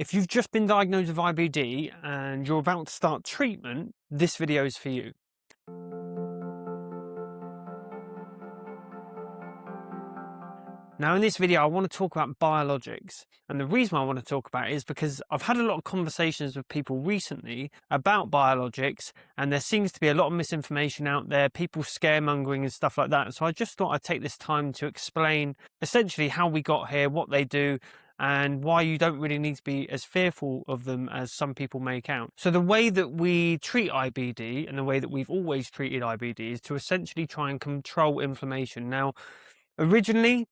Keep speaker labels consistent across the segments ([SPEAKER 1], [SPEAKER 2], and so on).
[SPEAKER 1] If you've just been diagnosed with IBD and you're about to start treatment, this video is for you. Now in this video I want to talk about biologics, and the reason I want to talk about it is because I've had a lot of conversations with people recently about biologics, and there seems to be a lot of misinformation out there, people scaremongering and stuff like that. So I just thought I'd take this time to explain essentially how we got here, what they do, and why you don't really need to be as fearful of them as some people make out. So the way that we treat IBD, and the way that we've always treated IBD, is to essentially try and control inflammation. Now, originally,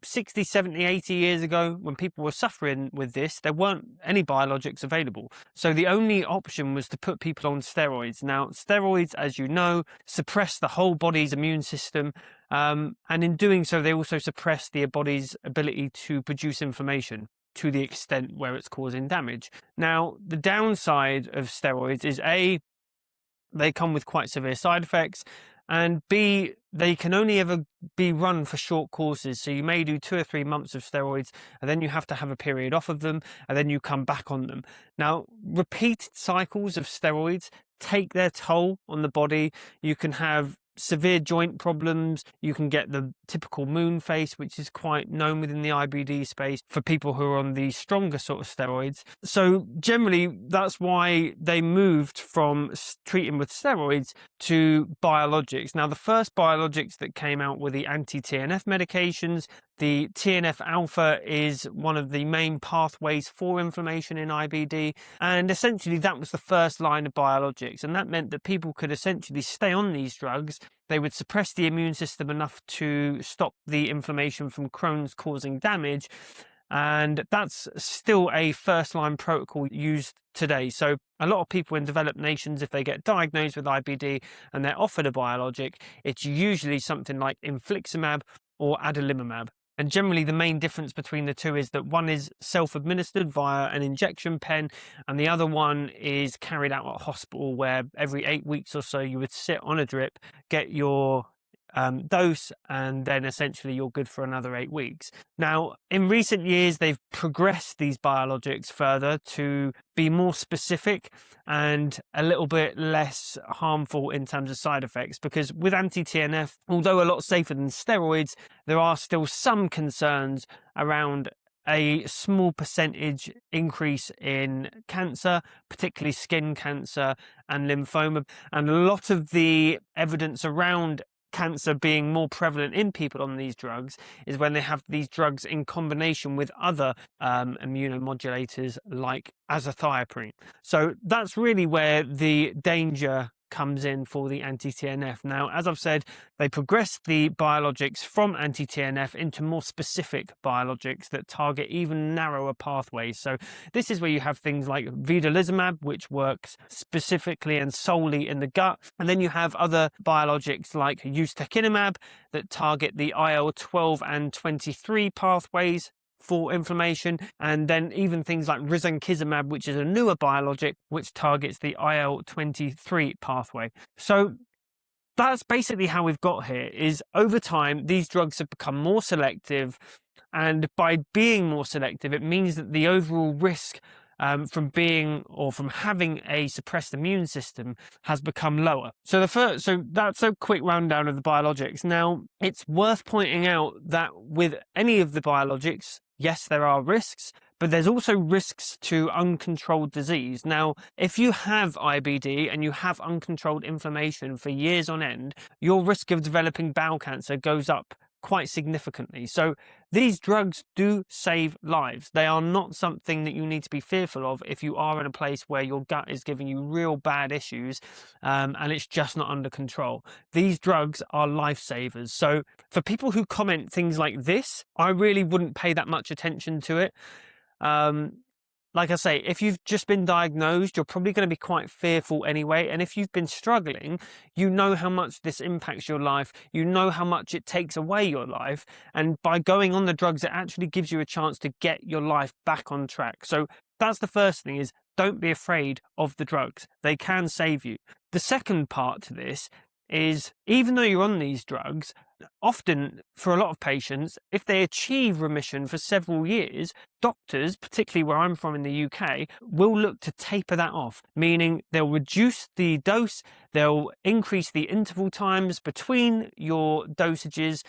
[SPEAKER 1] 60, 70, 80 years ago, when people were suffering with this, there weren't any biologics available. So the only option was to put people on steroids. Now, steroids, as you know, suppress the whole body's immune system. And in doing so, they also suppress the body's ability to produce inflammation to the extent where it's causing damage. Now, the downside of steroids is A, they come with quite severe side effects, and B, they can only ever be run for short courses. So you may do 2 or 3 months of steroids, and then you have to have a period off of them, and then you come back on them. Now, repeated cycles of steroids take their toll on the body. You can have severe joint problems. You can get the typical moon face, which is quite known within the IBD space for people who are on the stronger sort of steroids. So generally, that's why they moved from treating with steroids to biologics. Now, the first biologics that came out were the anti-TNF medications. The TNF alpha is one of the main pathways for inflammation in IBD, and essentially that was the first line of biologics, and that meant that people could essentially stay on these drugs. They would suppress the immune system enough to stop the inflammation from Crohn's causing damage, and that's still a first-line protocol used today. So a lot of people in developed nations, if they get diagnosed with IBD and they're offered a biologic, it's usually something like infliximab or adalimumab. And generally the main difference between the two is that one is self-administered via an injection pen, and the other one is carried out at hospital, where every 8 weeks or so you would sit on a drip, get your dose, and then essentially you're good for another 8 weeks. Now, in recent years, they've progressed these biologics further to be more specific and a little bit less harmful in terms of side effects, because with anti-TNF, although a lot safer than steroids, there are still some concerns around a small percentage increase in cancer, particularly skin cancer and lymphoma. And a lot of the evidence around cancer being more prevalent in people on these drugs is when they have these drugs in combination with other immunomodulators like azathioprine. So that's really where the danger comes in for the anti-TNF. Now, as I've said, they progressed the biologics from anti-TNF into more specific biologics that target even narrower pathways. So this is where you have things like Vedolizumab, which works specifically and solely in the gut. And then you have other biologics like Ustekinumab that target the IL-12 and 23 pathways for inflammation, and then even things like Risankizumab, which is a newer biologic which targets the IL-23 pathway. So that's basically how we've got here. Is over time these drugs have become more selective, and by being more selective it means that the overall risk from having a suppressed immune system has become lower. So that's a quick rundown of the biologics. Now, it's worth pointing out that with any of the biologics, yes, there are risks, but there's also risks to uncontrolled disease. Now, if you have IBD and you have uncontrolled inflammation for years on end, your risk of developing bowel cancer goes up quite significantly. So these drugs do save lives. They are not something that you need to be fearful of if you are in a place where your gut is giving you real bad issues and it's just not under control. These drugs are lifesavers. So for people who comment things like this, I really wouldn't pay that much attention to it. Like I say, if you've just been diagnosed, you're probably going to be quite fearful anyway. And if you've been struggling, you know how much this impacts your life. You know how much it takes away your life. And by going on the drugs, it actually gives you a chance to get your life back on track. So that's the first thing, is don't be afraid of the drugs. They can save you. The second part to this is, even though you're on these drugs, often for a lot of patients, if they achieve remission for several years, doctors, particularly where I'm from in the UK, will look to taper that off, meaning they'll reduce the dose, they'll increase the interval times between your dosages,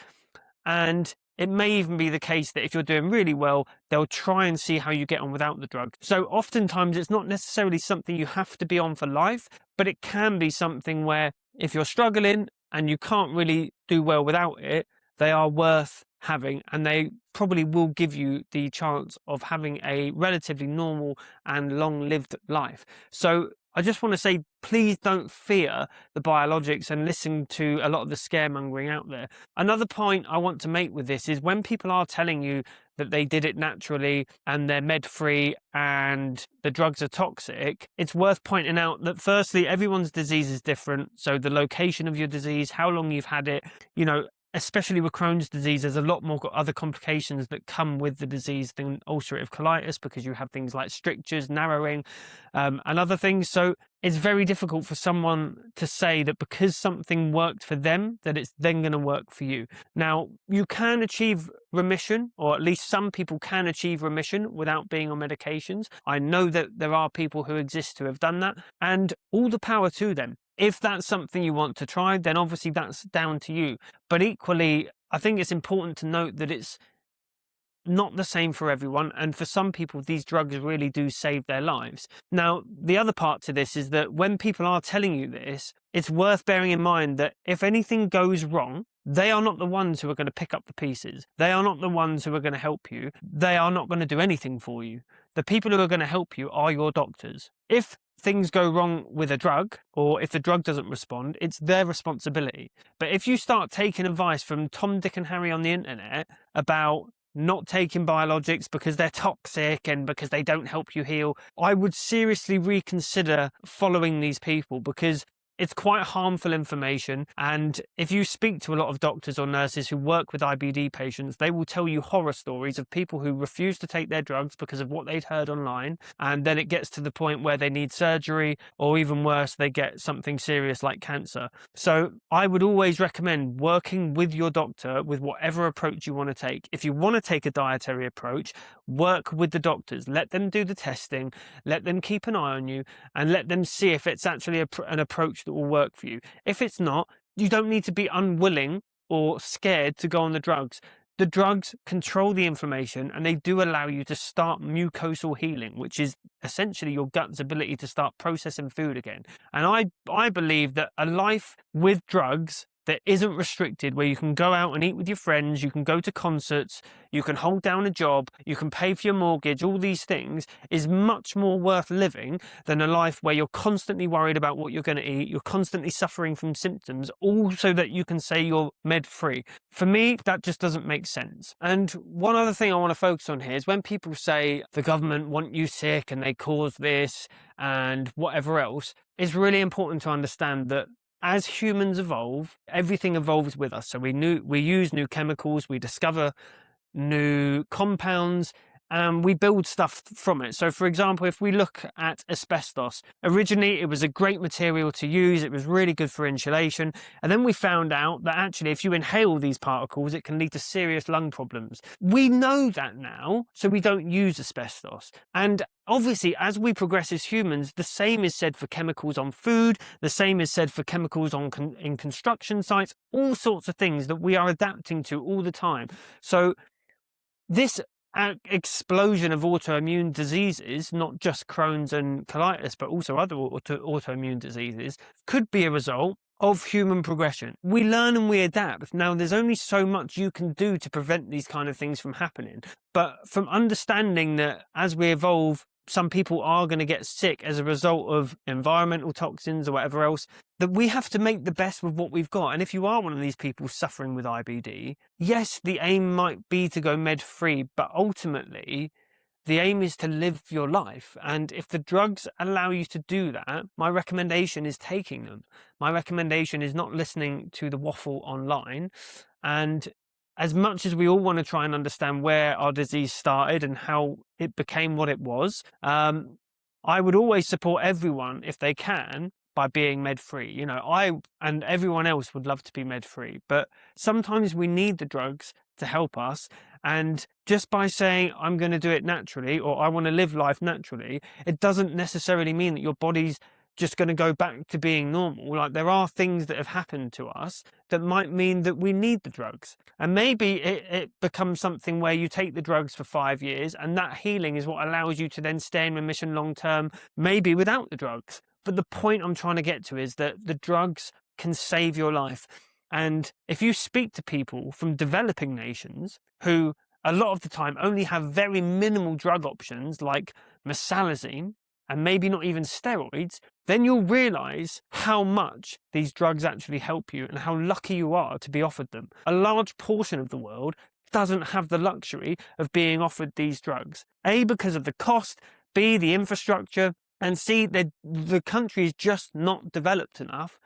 [SPEAKER 1] and it may even be the case that if you're doing really well, they'll try and see how you get on without the drug. So oftentimes it's not necessarily something you have to be on for life, but it can be something where if you're struggling and you can't really do well without it, they are worth having, and they probably will give you the chance of having a relatively normal and long-lived life. So I just want to say, please don't fear the biologics and listen to a lot of the scaremongering out there. Another point I want to make with this is when people are telling you that they did it naturally and they're med-free and the drugs are toxic, it's worth pointing out that firstly, everyone's disease is different. So the location of your disease, how long you've had it, especially with Crohn's disease, there's a lot more other complications that come with the disease than ulcerative colitis, because you have things like strictures, narrowing, and other things. So it's very difficult for someone to say that because something worked for them, that it's then going to work for you. Now, you can achieve remission, or at least some people can achieve remission without being on medications. I know that there are people who exist who have done that, and all the power to them. If that's something you want to try, then obviously that's down to you. But equally, I think it's important to note that it's not the same for everyone, and for some people these drugs really do save their lives. Now, the other part to this is that when people are telling you this, it's worth bearing in mind that if anything goes wrong, they are not the ones who are going to pick up the pieces. They are not the ones who are going to help you. They are not going to do anything for you. The people who are going to help you are your doctors. If things go wrong with a drug, or if the drug doesn't respond, it's their responsibility. But if you start taking advice from Tom, Dick and Harry on the internet about not taking biologics because they're toxic and because they don't help you heal, I would seriously reconsider following these people, because it's quite harmful information. And if you speak to a lot of doctors or nurses who work with IBD patients, they will tell you horror stories of people who refuse to take their drugs because of what they'd heard online. And then it gets to the point where they need surgery, or even worse, they get something serious like cancer. So I would always recommend working with your doctor with whatever approach you want to take. If you want to take a dietary approach, work with the doctors. Let them do the testing, let them keep an eye on you, and let them see if it's actually an approach that will work for you. If it's not, you don't need to be unwilling or scared to go on the drugs. The drugs control the inflammation, and they do allow you to start mucosal healing, which is essentially your gut's ability to start processing food again. And I believe that a life with drugs that isn't restricted, where you can go out and eat with your friends, you can go to concerts, you can hold down a job, you can pay for your mortgage, all these things, is much more worth living than a life where you're constantly worried about what you're going to eat, you're constantly suffering from symptoms, all so that you can say you're med-free. For me, that just doesn't make sense. And one other thing I want to focus on here is when people say the government want you sick and they cause this and whatever else, it's really important to understand that as humans evolve, everything evolves with us. So we use new chemicals, we discover new compounds, and we build stuff from it. So for example, if we look at asbestos, originally it was a great material to use, it was really good for insulation, and then we found out that actually if you inhale these particles, it can lead to serious lung problems. We know that now, so we don't use asbestos. And obviously, as we progress as humans, the same is said for chemicals on food, the same is said for chemicals in construction sites, all sorts of things that we are adapting to all the time. So this explosion of autoimmune diseases, not just Crohn's and colitis, but also other autoimmune diseases, could be a result of human progression. We learn and we adapt. Now, there's only so much you can do to prevent these kind of things from happening. But from understanding that as we evolve, some people are going to get sick as a result of environmental toxins or whatever else, that we have to make the best with what we've got. And if you are one of these people suffering with IBD, yes, the aim might be to go med-free, but ultimately the aim is to live your life. And if the drugs allow you to do that, my recommendation is taking them. My recommendation is not listening to the waffle online. And as much as we all want to try and understand where our disease started and how it became what it was, I would always support everyone, if they can, by being med-free. You know, I and everyone else would love to be med-free, but sometimes we need the drugs to help us. And just by saying, I'm going to do it naturally, or I want to live life naturally, it doesn't necessarily mean that your body's just going to go back to being normal. Like, there are things that have happened to us that might mean that we need the drugs. And maybe it becomes something where you take the drugs for 5 years, and that healing is what allows you to then stay in remission long term, maybe without the drugs. But the point I'm trying to get to is that the drugs can save your life. And if you speak to people from developing nations who a lot of the time only have very minimal drug options like mesalazine and maybe not even steroids, then you'll realize how much these drugs actually help you and how lucky you are to be offered them. A large portion of the world doesn't have the luxury of being offered these drugs. A, because of the cost, B, the infrastructure, and C, the country is just not developed enough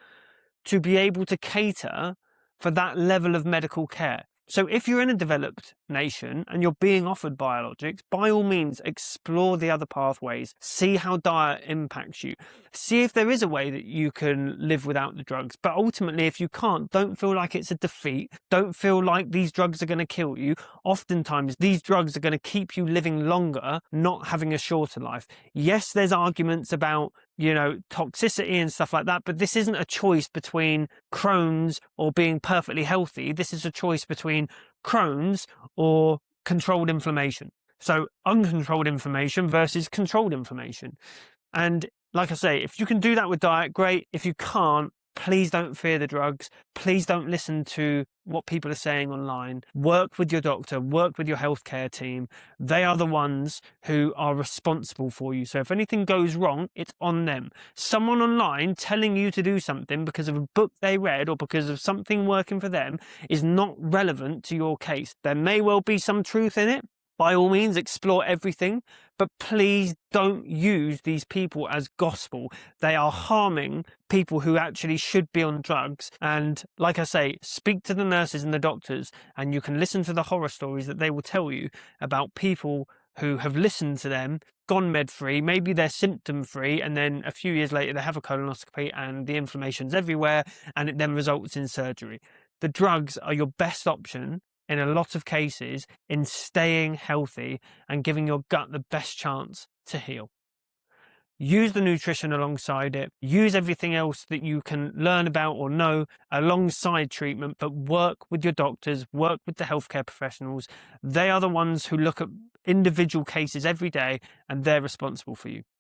[SPEAKER 1] to be able to cater for that level of medical care. So if you're in a developed nation and you're being offered biologics, by all means, explore the other pathways, see how diet impacts you, see if there is a way that you can live without the drugs. But ultimately, if you can't, don't feel like it's a defeat. Don't feel like these drugs are going to kill you. Oftentimes, these drugs are going to keep you living longer, not having a shorter life. Yes, there's arguments about, you know, toxicity and stuff like that, but this isn't a choice between Crohn's or being perfectly healthy. This is a choice between Crohn's or controlled inflammation. So uncontrolled inflammation versus controlled inflammation. And like I say, if you can do that with diet, great. If you can't, please don't fear the drugs. Please don't listen to what people are saying online. Work with your doctor, work with your healthcare team. They are the ones who are responsible for you. So if anything goes wrong, it's on them. Someone online telling you to do something because of a book they read or because of something working for them is not relevant to your case. There may well be some truth in it. By all means, explore everything, but please don't use these people as gospel. They are harming people who actually should be on drugs. And like I say, speak to the nurses and the doctors, and you can listen to the horror stories that they will tell you about people who have listened to them, gone med-free, maybe they're symptom-free, and then a few years later they have a colonoscopy and the inflammation's everywhere, and it then results in surgery. The drugs are your best option in a lot of cases in staying healthy and giving your gut the best chance to heal. Use the nutrition alongside it. Use everything else that you can learn about or know alongside treatment, but work with your doctors, work with the healthcare professionals. They are the ones who look at individual cases every day, and they're responsible for you.